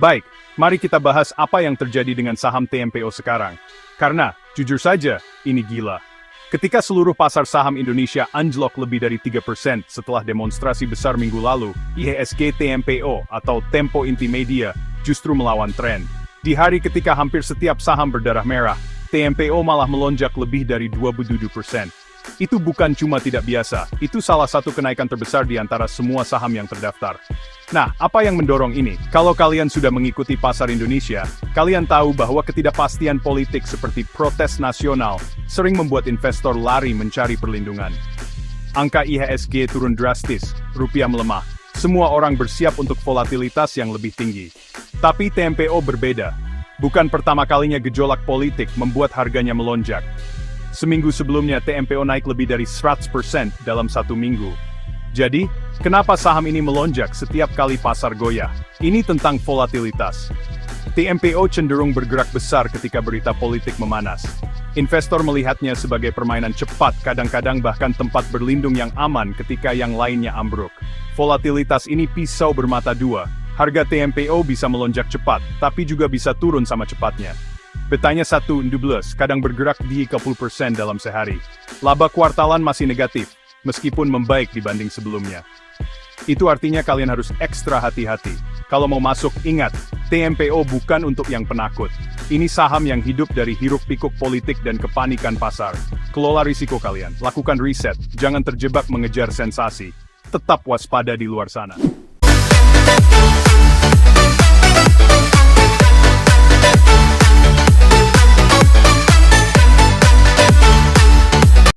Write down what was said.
Baik, mari kita bahas apa yang terjadi dengan saham TMPO sekarang. Karena, jujur saja, ini gila. Ketika seluruh pasar saham Indonesia anjlok lebih dari 3% setelah demonstrasi besar minggu lalu, IHSG TMPO atau Tempo Intimedia justru melawan tren. Di hari ketika hampir setiap saham berdarah merah, TMPO malah melonjak lebih dari 27%. Itu bukan cuma tidak biasa, itu salah satu kenaikan terbesar di antara semua saham yang terdaftar. Nah, apa yang mendorong ini? Kalau kalian sudah mengikuti pasar Indonesia, kalian tahu bahwa ketidakpastian politik seperti protes nasional sering membuat investor lari mencari perlindungan. Angka IHSG turun drastis, rupiah melemah. Semua orang bersiap untuk volatilitas yang lebih tinggi. Tapi TMPO berbeda. Bukan pertama kalinya gejolak politik membuat harganya melonjak. Seminggu sebelumnya TMPO naik lebih dari 100% dalam satu minggu. Jadi, kenapa saham ini melonjak setiap kali pasar goyah? Ini tentang volatilitas. TMPO cenderung bergerak besar ketika berita politik memanas. Investor melihatnya sebagai permainan cepat, kadang-kadang bahkan tempat berlindung yang aman ketika yang lainnya ambruk. Volatilitas ini pisau bermata dua. Harga TMPO bisa melonjak cepat, tapi juga bisa turun sama cepatnya. Betanya 1,12, kadang bergerak di 30% dalam sehari. Laba kuartalan masih negatif, meskipun membaik dibanding sebelumnya. Itu artinya kalian harus ekstra hati-hati. Kalau mau masuk, ingat, TMPO bukan untuk yang penakut. Ini saham yang hidup dari hiruk-pikuk politik dan kepanikan pasar. Kelola risiko kalian, lakukan riset, jangan terjebak mengejar sensasi. Tetap waspada di luar sana.